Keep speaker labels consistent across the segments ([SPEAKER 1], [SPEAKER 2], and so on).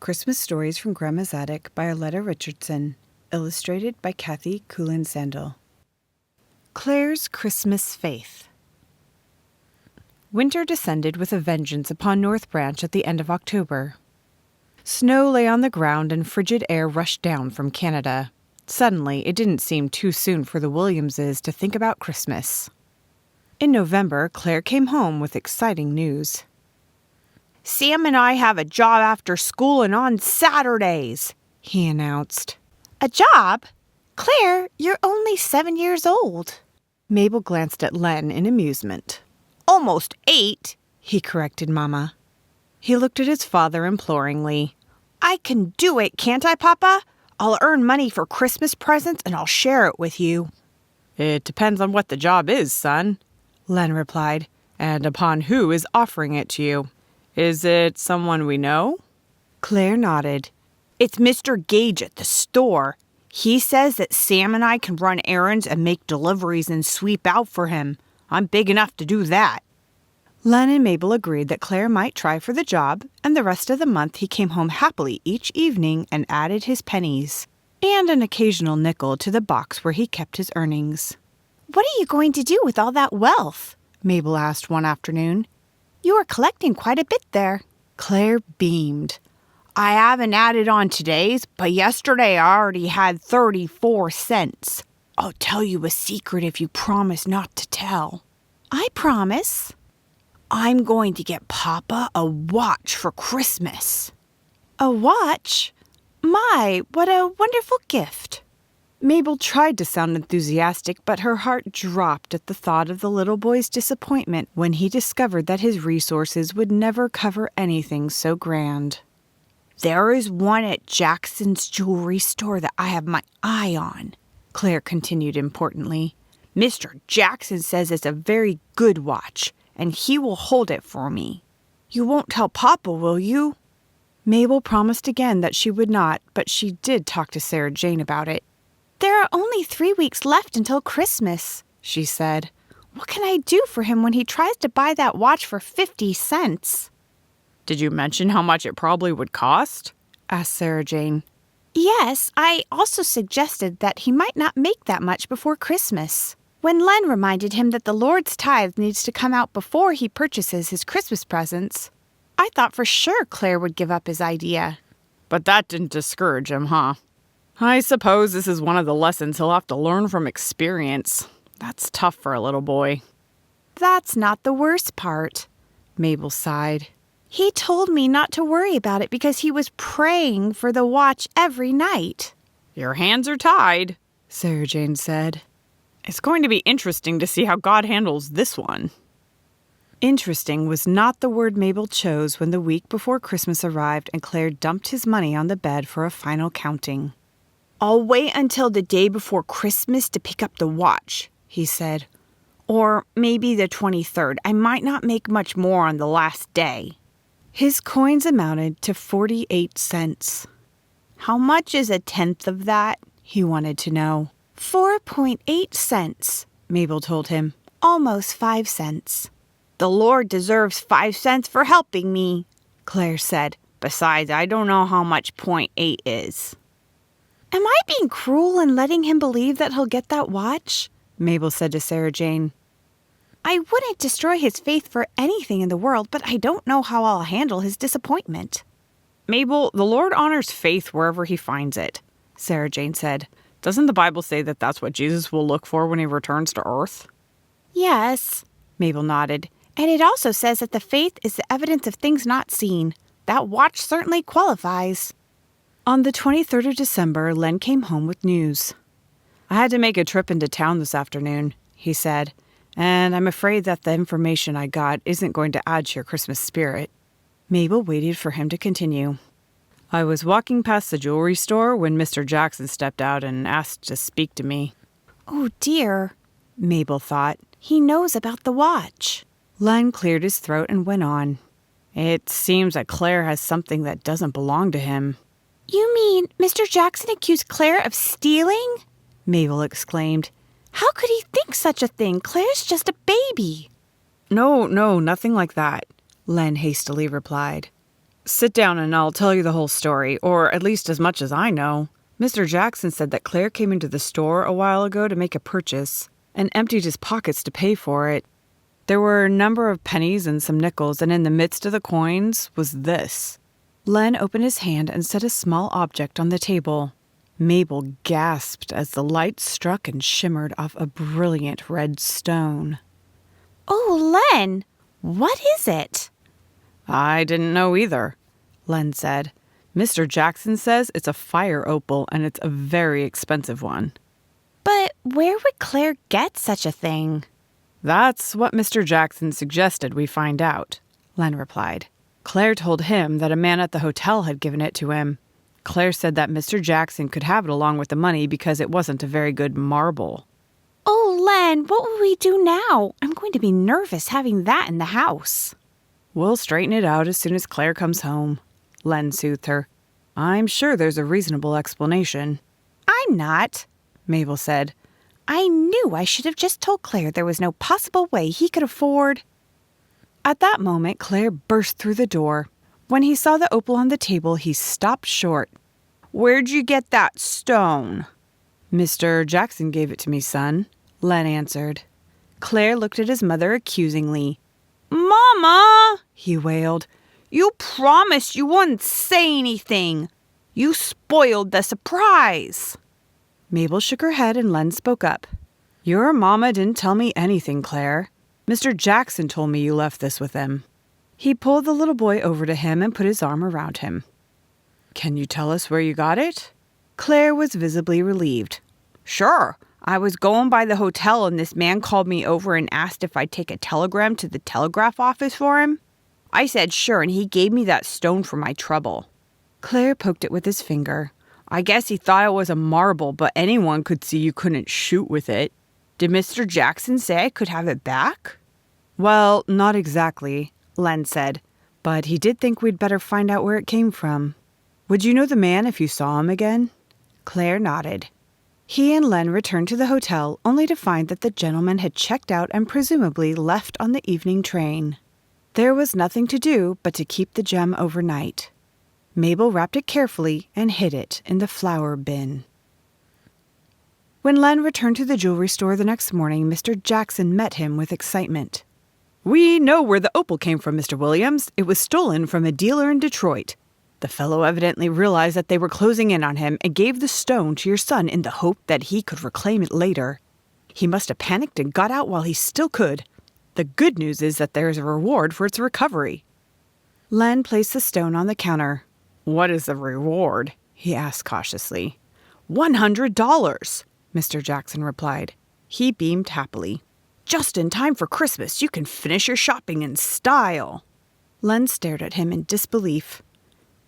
[SPEAKER 1] Christmas Stories from Grandma's Attic by Arleta Richardson. Illustrated by Kulin-Sandel. Clare's Christmas Faith. Winter descended with a vengeance upon North Branch at the end of October. Snow lay on the ground and frigid air rushed down from Canada. Suddenly, it didn't seem too soon for the Williamses to think about Christmas. In November, Clare came home with exciting news.
[SPEAKER 2] "Sam and I have a job after school and on Saturdays," he announced. "A job? Clare, you're only 7 years old."
[SPEAKER 1] Mabel glanced at Len in amusement.
[SPEAKER 2] "Almost 8,
[SPEAKER 1] he corrected Mama. He looked at his father imploringly.
[SPEAKER 2] "I can do it, can't I, Papa? I'll earn money for Christmas presents and I'll share it with you."
[SPEAKER 1] "It depends on what the job is, son," Len replied, "and upon who is offering it to you. Is it someone we know?"
[SPEAKER 2] Clare nodded. "It's Mr. Gage at the store. He says that Sam and I can run errands and make deliveries and sweep out for him. I'm big enough to do that."
[SPEAKER 1] Len and Mabel agreed that Clare might try for the job, and the rest of the month he came home happily each evening and added his pennies, and an occasional nickel to the box where he kept his earnings.
[SPEAKER 2] "What are you going to do with all that wealth?"
[SPEAKER 1] Mabel asked one afternoon.
[SPEAKER 2] "You are collecting quite a bit there."
[SPEAKER 1] Clare beamed.
[SPEAKER 2] "I haven't added on today's, but yesterday I already had 34 cents. I'll tell you a secret if you promise not to tell."
[SPEAKER 1] "I promise."
[SPEAKER 2] "I'm going to get Papa a watch for Christmas."
[SPEAKER 1] "A watch? My, what a wonderful gift." Mabel tried to sound enthusiastic, but her heart dropped at the thought of the little boy's disappointment when he discovered that his resources would never cover anything so grand.
[SPEAKER 2] "There is one at Jackson's jewelry store that I have my eye on," Clare continued importantly. "Mr. Jackson says it's a very good watch, and he will hold it for me. You won't tell Papa, will you?"
[SPEAKER 1] Mabel promised again that she would not, but she did talk to Sarah Jane about it.
[SPEAKER 2] "There are only 3 weeks left until Christmas," she said. "What can I do for him when he tries to buy that watch for 50 cents?
[SPEAKER 1] "Did you mention how much it probably would cost?" asked Sarah Jane.
[SPEAKER 2] "Yes, I also suggested that he might not make that much before Christmas. When Len reminded him that the Lord's tithe needs to come out before he purchases his Christmas presents, I thought for sure Clare would give up his idea."
[SPEAKER 1] "But that didn't discourage him, huh? I suppose this is one of the lessons he'll have to learn from experience. That's tough for a little boy."
[SPEAKER 2] "That's not the worst part,"
[SPEAKER 1] Mabel sighed.
[SPEAKER 2] "He told me not to worry about it because he was praying for the watch every night."
[SPEAKER 1] "Your hands are tied," Sarah Jane said. "It's going to be interesting to see how God handles this one." Interesting was not the word Mabel chose when the week before Christmas arrived and Clare dumped his money on the bed for a final counting.
[SPEAKER 2] "I'll wait until the day before Christmas to pick up the watch," he said. "Or maybe the 23rd. I might not make much more on the last day."
[SPEAKER 1] His coins amounted to 48 cents.
[SPEAKER 2] "How much is a tenth of that?"
[SPEAKER 1] he wanted to know.
[SPEAKER 2] 4.8 cents,
[SPEAKER 1] Mabel told him.
[SPEAKER 2] "Almost 5 cents. "The Lord deserves 5 cents for helping me," Clare said. "Besides, I don't know how much 0.8 is."
[SPEAKER 1] "Am I being cruel in letting him believe that he'll get that watch?" Mabel said to Sarah Jane.
[SPEAKER 2] "I wouldn't destroy his faith for anything in the world, but I don't know how I'll handle his disappointment."
[SPEAKER 1] "Mabel, the Lord honors faith wherever he finds it," Sarah Jane said. "Doesn't the Bible say that that's what Jesus will look for when he returns to earth?"
[SPEAKER 2] "Yes," Mabel nodded. "And it also says that the faith is the evidence of things not seen. That watch certainly qualifies."
[SPEAKER 1] On the 23rd of December, Len came home with news. "I had to make a trip into town this afternoon," he said, "and I'm afraid that the information I got isn't going to add to your Christmas spirit." Mabel waited for him to continue. "I was walking past the jewelry store when Mr. Jackson stepped out and asked to speak to me."
[SPEAKER 2] "Oh dear," Mabel thought. "He knows about the watch."
[SPEAKER 1] Len cleared his throat and went on. "It seems that Clare has something that doesn't belong to him."
[SPEAKER 2] "You mean Mr. Jackson accused Clare of stealing?"
[SPEAKER 1] Mabel exclaimed.
[SPEAKER 2] "How could he think such a thing? Clare's just a baby."
[SPEAKER 1] No, nothing like that," Len hastily replied. Sit down and I'll tell you the whole story, or at least as much as I know. Mr. Jackson said that Clare came into the store a while ago to make a purchase and emptied his pockets to pay for it. There were a number of pennies and some nickels, and in the midst of the coins was this. Len opened his hand and set a small object on the table. Mabel gasped as the light struck and shimmered off a brilliant red stone.
[SPEAKER 2] Oh, Len, what is it?
[SPEAKER 1] I didn't know either, Len said. Mr. Jackson says it's a fire opal and it's a very expensive one.
[SPEAKER 2] But where would Clare get such a thing?
[SPEAKER 1] That's what Mr. Jackson suggested we find out, Len replied. Clare told him that a man at the hotel had given it to him. Clare said that Mr. Jackson could have it along with the money because it wasn't a very good marble.
[SPEAKER 2] Oh, Len, what will we do now? I'm going to be nervous having that in the house.
[SPEAKER 1] We'll straighten it out as soon as Clare comes home, Len soothed her. I'm sure there's a reasonable explanation.
[SPEAKER 2] I'm not, Mabel said. I knew I should have just told Clare there was no possible way he could afford.
[SPEAKER 1] At that moment, Clare burst through the door. When he saw the opal on the table, he stopped short.
[SPEAKER 2] Where'd you get that stone?
[SPEAKER 1] Mr. Jackson gave it to me, son, Len answered.
[SPEAKER 2] Clare looked at his mother accusingly. Mama, he wailed. You promised you wouldn't say anything. You spoiled the surprise.
[SPEAKER 1] Mabel shook her head and Len spoke up. Your mama didn't tell me anything, Clare. Mr. Jackson told me you left this with him. He pulled the little boy over to him and put his arm around him. Can you tell us where you got it? Clare was visibly relieved.
[SPEAKER 2] Sure. I was going by the hotel and this man called me over and asked if I'd take a telegram to the telegraph office for him. I said sure, and he gave me that stone for my trouble.
[SPEAKER 1] Clare poked it with his finger.
[SPEAKER 2] I guess he thought it was a marble, but anyone could see you couldn't shoot with it. Did Mr. Jackson say I could have it back?
[SPEAKER 1] Well, not exactly, Len said, but he did think we'd better find out where it came from. Would you know the man if you saw him again?
[SPEAKER 2] Clare nodded.
[SPEAKER 1] He and Len returned to the hotel only to find that the gentleman had checked out and presumably left on the evening train. There was nothing to do but to keep the gem overnight. Mabel wrapped it carefully and hid it in the flour bin. When Len returned to the jewelry store the next morning, Mr. Jackson met him with excitement. We know where the opal came from, Mr. Williams. It was stolen from a dealer in Detroit. The fellow evidently realized that they were closing in on him and gave the stone to your son in the hope that he could reclaim it later. He must have panicked and got out while he still could. The good news is that there is a reward for its recovery. Len placed the stone on the counter. What is the reward? He asked cautiously. $100, Mr. Jackson replied. He beamed happily. Just in time for Christmas, you can finish your shopping in style. Len stared at him in disbelief.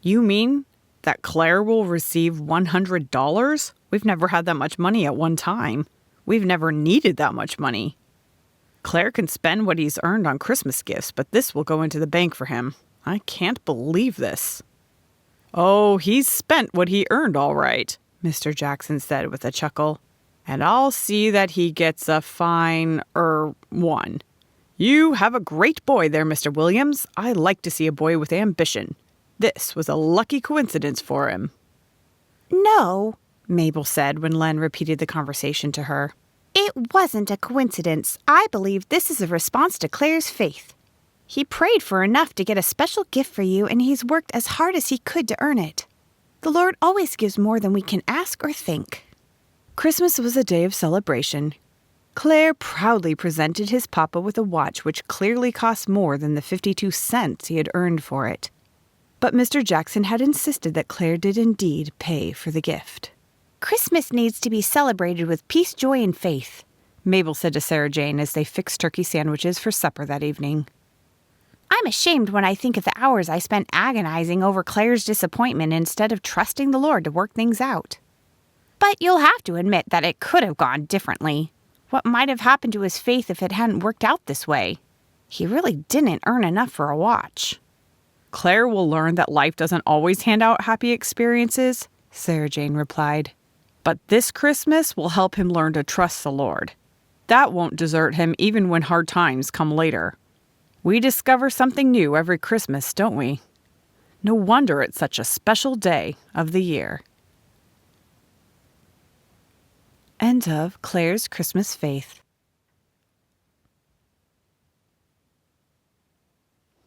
[SPEAKER 1] You mean that Clare will receive $100? We've never had that much money at one time. We've never needed that much money. Clare can spend what he's earned on Christmas gifts, but this will go into the bank for him. I can't believe this. Oh, he's spent what he earned all right, Mr. Jackson said with a chuckle. And I'll see that he gets a fine, one. You have a great boy there, Mr. Williams. I like to see a boy with ambition. This was a lucky coincidence for him.
[SPEAKER 2] No,
[SPEAKER 1] Mabel said when Len repeated the conversation to her.
[SPEAKER 2] It wasn't a coincidence. I believe this is a response to Clare's faith. He prayed for enough to get a special gift for you, and he's worked as hard as he could to earn it. The Lord always gives more than we can ask or think.
[SPEAKER 1] Christmas was a day of celebration. Clare proudly presented his papa with a watch which clearly cost more than the 52 cents he had earned for it. But Mr. Jackson had insisted that Clare did indeed pay for the gift.
[SPEAKER 2] Christmas needs to be celebrated with peace, joy, and faith,
[SPEAKER 1] Mabel said to Sarah Jane as they fixed turkey sandwiches for supper that evening.
[SPEAKER 2] I'm ashamed when I think of the hours I spent agonizing over Clare's disappointment instead of trusting the Lord to work things out. But you'll have to admit that it could have gone differently. What might have happened to his faith if it hadn't worked out this way? He really didn't earn enough for a watch.
[SPEAKER 1] Clare will learn that life doesn't always hand out happy experiences, Sarah Jane replied. But this Christmas will help him learn to trust the Lord. That won't desert him even when hard times come later. We discover something new every Christmas, don't we? No wonder it's such a special day of the year. End of Clare's Christmas Faith.